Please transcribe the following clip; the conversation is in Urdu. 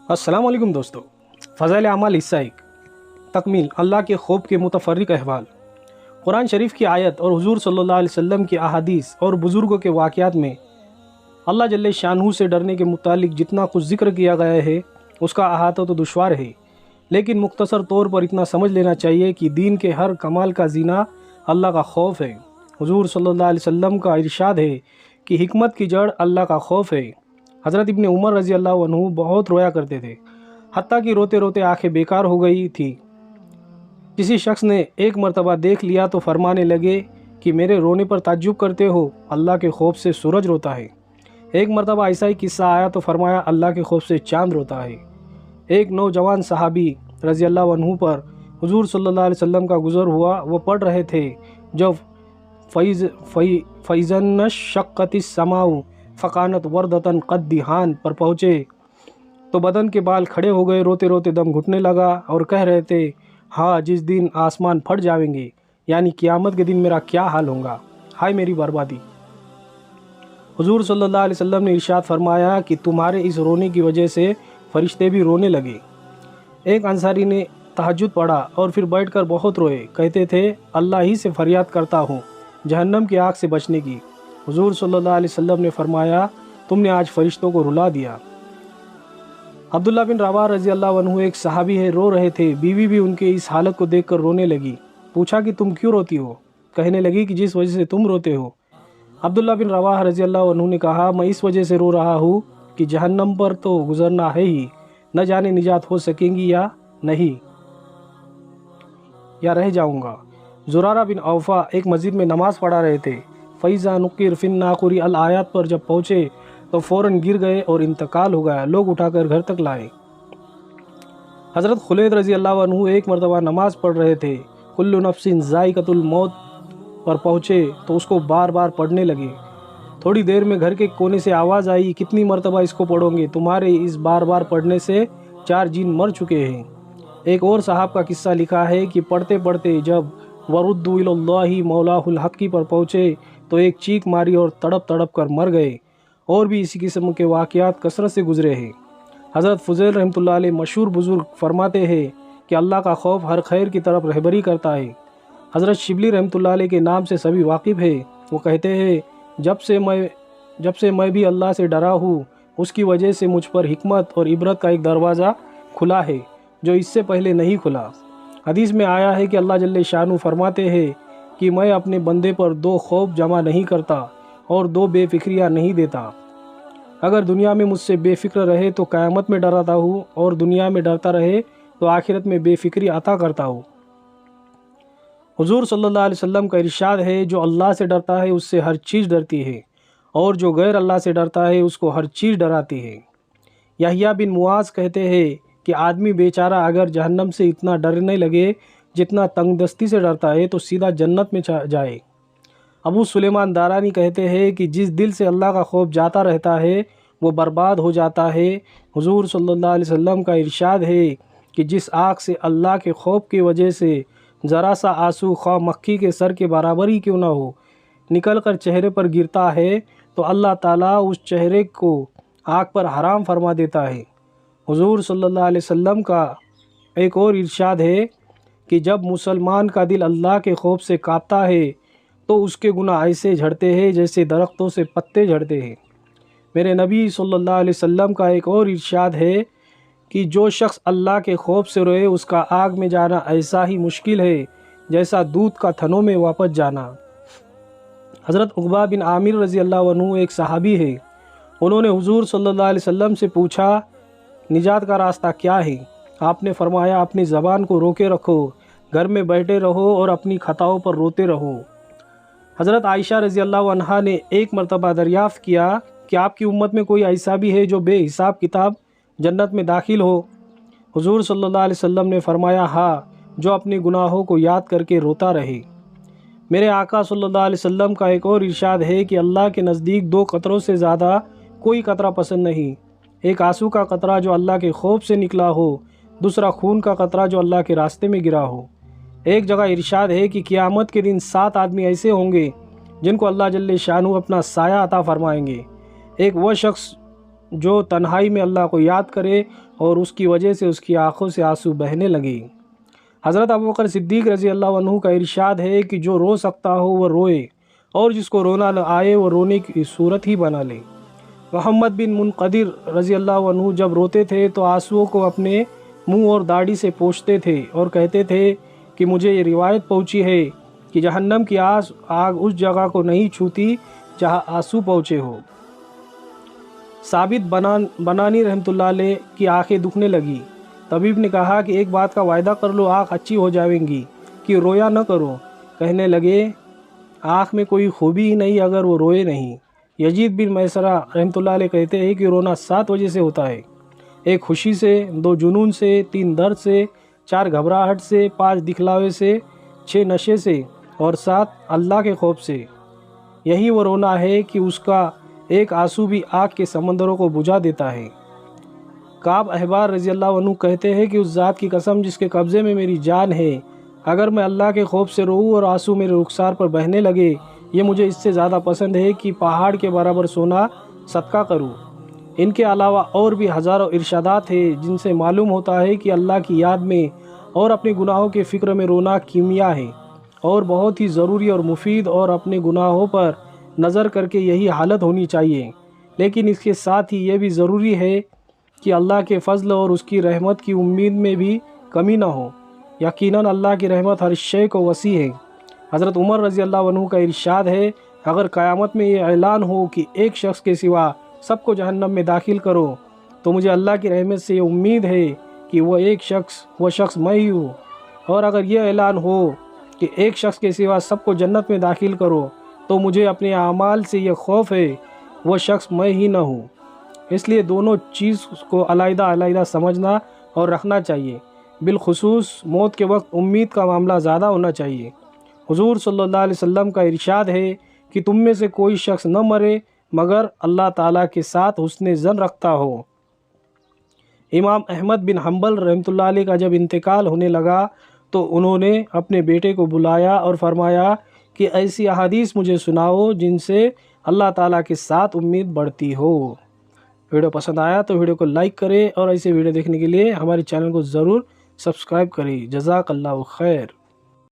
السلام علیکم دوستو، فضائل اعمال حصہ 1 تکمیل اللہ کے خوف کے متفرق احوال۔ قرآن شریف کی آیت اور حضور صلی اللہ علیہ وسلم کی احادیث اور بزرگوں کے واقعات میں اللہ جل شانہ سے ڈرنے کے متعلق جتنا کچھ ذکر کیا گیا ہے اس کا احاطہ تو دشوار ہے، لیکن مختصر طور پر اتنا سمجھ لینا چاہیے کہ دین کے ہر کمال کا زینہ اللہ کا خوف ہے۔ حضور صلی اللہ علیہ وسلم کا ارشاد ہے کہ حکمت کی جڑ اللہ کا خوف ہے۔ حضرت ابن عمر رضی اللہ عنہ بہت رویا کرتے تھے، حتیٰ کہ روتے روتے آنکھیں بیکار ہو گئی تھی۔ کسی شخص نے ایک مرتبہ دیکھ لیا تو فرمانے لگے کہ میرے رونے پر تعجب کرتے ہو، اللہ کے خوف سے سورج روتا ہے۔ ایک مرتبہ ایسا ہی قصہ آیا تو فرمایا اللہ کے خوف سے چاند روتا ہے۔ ایک نوجوان صحابی رضی اللہ عنہ پر حضور صلی اللہ علیہ وسلم کا گزر ہوا، وہ پڑھ رہے تھے جب فَإِذَا انشقت السماء فَكَانَتْ وَرْدَةً قَدْ پر پہنچے تو بدن کے بال کھڑے ہو گئے، روتے روتے دم گھٹنے لگا اور کہہ رہے تھے، ہاں جس دن آسمان پھٹ جائیں گے، یعنی قیامت کے دن میرا کیا حال ہوگا، ہائے میری بربادی۔ حضور صلی اللہ علیہ وسلم نے ارشاد فرمایا کہ تمہارے اس رونے کی وجہ سے فرشتے بھی رونے لگے۔ ایک انصاری نے تہجد پڑھا اور پھر بیٹھ کر بہت روئے، کہتے تھے اللہ ہی سے فریاد کرتا ہوں جہنم کی آگ سے بچنے کی۔ حضور صلی اللہ علیہ وسلم نے فرمایا تم نے آج فرشتوں کو رلا دیا۔ عبداللہ بن رواحہ رضی اللہ عنہ ایک صحابی ہے، رو رہے تھے، بیوی بھی ان کے اس حالت کو دیکھ کر رونے لگی۔ پوچھا کہ تم کیوں روتی ہو؟ کہنے لگی کہ جس وجہ سے تم روتے ہو۔ عبداللہ بن رواحہ رضی اللہ عنہ نے کہا میں اس وجہ سے رو رہا ہوں کہ جہنم پر تو گزرنا ہے ہی، نہ جانے نجات ہو سکیں گی یا نہیں، یا رہ جاؤں گا۔ زرارہ بن اوفا ایک مسجد میں نماز پڑھا رہے تھے، فَإِذَا نُقِّرَ فِي النَّاقُورِ الآیات پر جب پہنچے تو فوراً گر گئے اور انتقال ہو گیا، لوگ اٹھا کر گھر تک لائے۔ حضرت خلید رضی اللہ عنہ ایک مرتبہ نماز پڑھ رہے تھے، کل نفس ذائقۃ الموت پر پہنچے تو اس کو بار بار پڑھنے لگے۔ تھوڑی دیر میں گھر کے کونے سے آواز آئی، کتنی مرتبہ اس کو پڑھو گے، تمہارے اس بار بار پڑھنے سے 4 جن مر چکے ہیں۔ ایک اور صاحب کا قصہ لکھا ہے کہ پڑھتے پڑھتے جب وَرُدُّوا إِلَى اللَّهِ مَوْلَاهُ الْحَقِّ پر پہنچے تو ایک چیخ ماری اور تڑپ تڑپ کر مر گئے۔ اور بھی اسی قسم کے واقعات کثرت سے گزرے ہیں۔ حضرت فضیل رحمۃ اللہ علیہ مشہور بزرگ فرماتے ہیں کہ اللہ کا خوف ہر خیر کی طرف رہبری کرتا ہے۔ حضرت شبلی رحمۃ اللہ علیہ کے نام سے سبھی واقف ہے، وہ کہتے ہیں جب سے میں بھی اللہ سے ڈرا ہوں، اس کی وجہ سے مجھ پر حکمت اور عبرت کا ایک دروازہ کھلا ہے جو اس سے پہلے نہیں کھلا۔ حدیث میں آیا ہے کہ اللہ جل شانہ فرماتے ہیں کہ میں اپنے بندے پر 2 خوف جمع نہیں کرتا اور 2 بے فکریاں نہیں دیتا۔ اگر دنیا میں مجھ سے بے فکر رہے تو قیامت میں ڈراتا ہوں، اور دنیا میں ڈرتا رہے تو آخرت میں بے فکری عطا کرتا ہوں۔ حضور صلی اللہ علیہ وسلم کا ارشاد ہے جو اللہ سے ڈرتا ہے اس سے ہر چیز ڈرتی ہے، اور جو غیر اللہ سے ڈرتا ہے اس کو ہر چیز ڈراتی ہے۔ یحییٰ بن معاذ کہتے ہیں کہ آدمی بیچارہ اگر جہنم سے اتنا ڈرنے لگے جتنا تنگ دستی سے ڈرتا ہے تو سیدھا جنت میں جائے۔ ابو سلیمان دارانی کہتے ہیں کہ جس دل سے اللہ کا خوف جاتا رہتا ہے وہ برباد ہو جاتا ہے۔ حضور صلی اللہ علیہ وسلم کا ارشاد ہے کہ جس آنکھ سے اللہ کے خوف کی وجہ سے ذرا سا آنسو خواہ مکھی کے سر کے برابر ہی کیوں نہ ہو نکل کر چہرے پر گرتا ہے تو اللہ تعالیٰ اس چہرے کو آنکھ پر حرام فرما دیتا ہے۔ حضور صلی اللہ علیہ وسلم کا ایک اور ارشاد ہے کہ جب مسلمان کا دل اللہ کے خوف سے کانپتا ہے تو اس کے گناہ ایسے جھڑتے ہیں جیسے درختوں سے پتے جھڑتے ہیں۔ میرے نبی صلی اللہ علیہ وسلم کا ایک اور ارشاد ہے کہ جو شخص اللہ کے خوف سے روئے اس کا آگ میں جانا ایسا ہی مشکل ہے جیسا دودھ کا تھنوں میں واپس جانا۔ حضرت عقبہ بن عامر رضی اللہ عنہ ایک صحابی ہے، انہوں نے حضور صلی اللہ علیہ وسلم سے پوچھا نجات کا راستہ کیا ہے؟ آپ نے فرمایا اپنی زبان کو روکے رکھو، گھر میں بیٹھے رہو اور اپنی خطاؤں پر روتے رہو۔ حضرت عائشہ رضی اللہ عنہا نے ایک مرتبہ دریافت کیا کہ آپ کی امت میں کوئی ایسا بھی ہے جو بے حساب کتاب جنت میں داخل ہو؟ حضور صلی اللہ علیہ وسلم نے فرمایا ہاں، جو اپنے گناہوں کو یاد کر کے روتا رہے۔ میرے آقا صلی اللہ علیہ وسلم کا ایک اور ارشاد ہے کہ اللہ کے نزدیک 2 قطروں سے زیادہ کوئی قطرہ پسند نہیں، ایک آنسو کا قطرہ جو اللہ کے خوف سے نکلا ہو، دوسرا خون کا قطرہ جو اللہ کے راستے میں گرا ہو۔ ایک جگہ ارشاد ہے کہ قیامت کے دن 7 آدمی ایسے ہوں گے جن کو اللہ جل شانہ اپنا سایہ عطا فرمائیں گے۔ ایک وہ شخص جو تنہائی میں اللہ کو یاد کرے اور اس کی وجہ سے اس کی آنکھوں سے آنسو بہنے لگے۔ حضرت ابوبکر صدیق رضی اللہ عنہ کا ارشاد ہے کہ جو رو سکتا ہو وہ روئے، اور جس کو رونا نہ آئے وہ رونے کی صورت ہی بنا لے۔ محمد بن منقدر رضی اللہ عنہ جب روتے تھے تو آنسوؤں کو اپنے منہ اور داڑھی سے پوچھتے تھے اور کہتے تھے کہ مجھے یہ روایت پہنچی ہے کہ جہنم کی آگ اس جگہ کو نہیں چھوتی جہاں آنسو پہنچے ہو۔ ثابت بنانی رحمۃ اللہ علیہ کی آنکھیں دکھنے لگی۔ طبیب نے کہا کہ ایک بات کا وعدہ کر لو، آنکھ اچھی ہو جائیں گی، کہ رویا نہ کرو۔ کہنے لگے آنکھ میں کوئی خوبی ہی نہیں اگر وہ روئے نہیں۔ یزید بن میسرہ رحمۃ اللہ علیہ کہتے ہیں کہ رونا 7 وجہ سے ہوتا ہے: 1 خوشی سے، 2 جنون سے، 3 درد سے، 4 گھبراہٹ سے، 5 دکھلاوے سے، 6 نشے سے، اور 7 اللہ کے خوف سے۔ یہی وہ رونا ہے کہ اس کا ایک آنسو بھی آگ کے سمندروں کو بجھا دیتا ہے۔ کعب احبار رضی اللہ عنہ کہتے ہیں کہ اس ذات کی قسم جس کے قبضے میں میری جان ہے، اگر میں اللہ کے خوف سے روؤں اور آنسو میرے رخسار پر بہنے لگے، یہ مجھے اس سے زیادہ پسند ہے کہ پہاڑ کے برابر سونا صدقہ کروں۔ ان کے علاوہ اور بھی ہزاروں ارشادات ہیں جن سے معلوم ہوتا ہے کہ اللہ کی یاد میں اور اپنے گناہوں کے فکر میں رونا کیمیا ہے اور بہت ہی ضروری اور مفید، اور اپنے گناہوں پر نظر کر کے یہی حالت ہونی چاہیے۔ لیکن اس کے ساتھ ہی یہ بھی ضروری ہے کہ اللہ کے فضل اور اس کی رحمت کی امید میں بھی کمی نہ ہو۔ یقیناً اللہ کی رحمت ہر شے کو وسیع ہے۔ حضرت عمر رضی اللہ عنہ کا ارشاد ہے، اگر قیامت میں یہ اعلان ہو کہ ایک شخص کے سوا سب کو جہنم میں داخل کرو، تو مجھے اللہ کی رحمت سے یہ امید ہے کہ وہ شخص میں ہی ہوں، اور اگر یہ اعلان ہو کہ ایک شخص کے سوا سب کو جنت میں داخل کرو، تو مجھے اپنے اعمال سے یہ خوف ہے وہ شخص میں ہی نہ ہوں۔ اس لیے دونوں چیز کو علیحدہ علیحدہ سمجھنا اور رکھنا چاہیے۔ بالخصوص موت کے وقت امید کا معاملہ زیادہ ہونا چاہیے۔ حضور صلی اللہ علیہ وسلم کا ارشاد ہے کہ تم میں سے کوئی شخص نہ مرے مگر اللہ تعالیٰ کے ساتھ حسن ظن رکھتا ہو۔ امام احمد بن حنبل رحمۃ اللہ علیہ کا جب انتقال ہونے لگا تو انہوں نے اپنے بیٹے کو بلایا اور فرمایا کہ ایسی احادیث مجھے سناؤ جن سے اللہ تعالیٰ کے ساتھ امید بڑھتی ہو۔ ویڈیو پسند آیا تو ویڈیو کو لائک کریں اور ایسے ویڈیو دیکھنے کے لیے ہمارے چینل کو ضرور سبسکرائب کریں۔ جزاک اللہ خیر۔